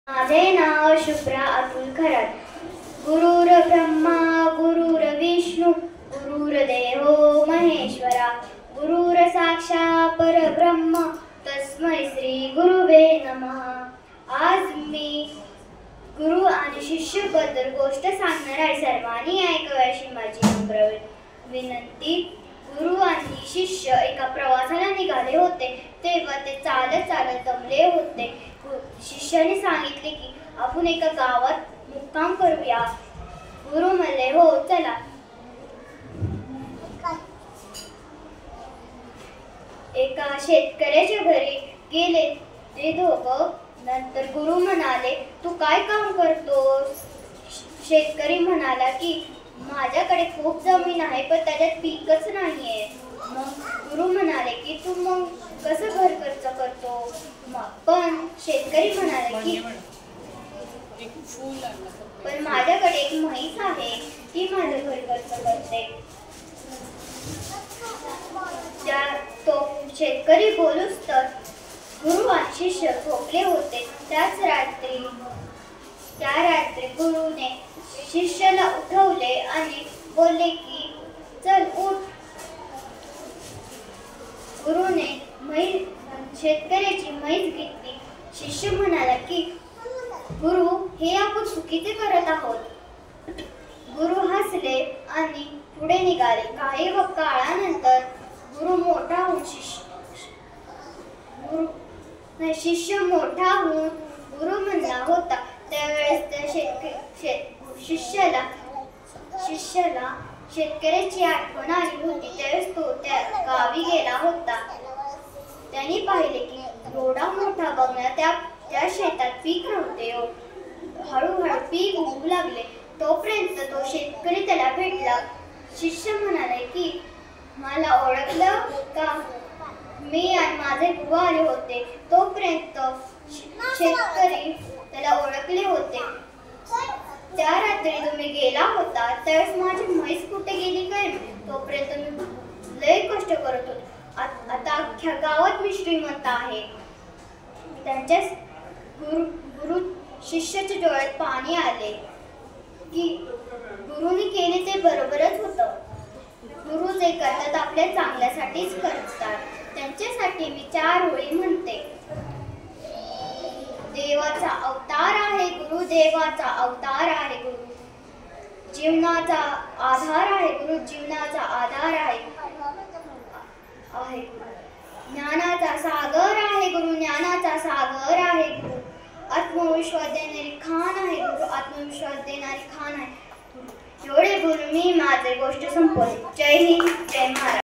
माझे नाव शुभ्रा अतुल खरात. गुरुर ब्रह्मा गुरुर्विष्णू गुरुर्देवो महेश्वरा गुरुर साक्षात परब्रह्म तस्मै श्री गुरुवे नमः. आज मी गुरु आणि शिष्य बद्दल गोष्ट सांगणार आहे. सर्वांनी ऐकावी माझी नम्र विनंती. गुरु आणि शिष्य एका प्रवासाला निघाले होते. तेव्हा ते चालत चालत दमले होते. शिष्याने सांगितले की आपण एका गावात मुक्काम करूया. गुरु म्हणले हो चला. एका शेतकऱ्याच्या घरी गेले ते दोघं. नंतर गुरु म्हणाले तू काय काम करतोस? शेतकरी म्हणाला की माझ्याकडे खूप जमीन आहे पण त्याच्यात पीकच नाहीये. मग गुरु म्हणाले की तू मग कसं घर खर्च करतो? पण शेतकरी म्हणाले की पण माझ्याकडे एक म्हैस आहे ती माझं घर खर्च करते. तो शेतकरी बोलूच तर गुरु आणि शिष्य झोपले होते. त्या रात्री गुरुने शिष्याला उठवले आणि बोलले की चल उठ. गुरुने शेतकऱ्याची म्हैस घेतली. शिष्य म्हणाला की गुरु हे आपण चुकीचे करत आहोत. गुरु हसले आणि पुढे निघाले. काही काळानंतर गुरु मोठा होऊन शिष्य मोठा होऊन गुरु म्हणला होता. त्यावेळेस त्या शिष्याला शेतकऱ्याची आठवण आली होती. त्यावेळेस तो त्या गावी गेला होता. त्यांनी पाहिले की एवढा मोठा बंगला त्या शेतात पीक नव्हते. हळूहळू पीक उगू लागले. तोपर्यंत तो शेतकरी त्याला भेटला. शिष्य म्हणाले की मला ओळखलं का? मी आणि माझे गुरु आले होते. तोपर्यंत शेतकरी त्याला ओळखले होते. त्या रात्री तुम्ही गेला होता त्यावेळेस माझी म्हैस कुठे गेली काय? तोपर्यंत मी लय कष्ट करत होते. आता अख्ख्या गावात मी श्रीमंत आहे. त्यांच्या गुरु शिष्याच्या डोळ्यात पाणी आले की गुरुनी केले ते बरोबरच होतं. गुरु जे करतात आपल्या चांगल्यासाठीच करतात. त्यांच्यासाठी मी 4 ओळी म्हणते. देवाचा अवतार आहे गुरु, देवाचा अवतार आहे गुरु. जीवनाचा आधार आहे गुरु, जीवनाचा आधार आहे ज्ञानाचा सागर आहे गुरु, ज्ञानाचा सागर आहे गुरु. आत्मविश्वास देणारी खान आहे गुरु, आत्मविश्वास देणारी खान आहे गुरु. एवढे बोलून मी माझी गोष्ट संपवली. जय हिंद, जय महाराष्ट्र.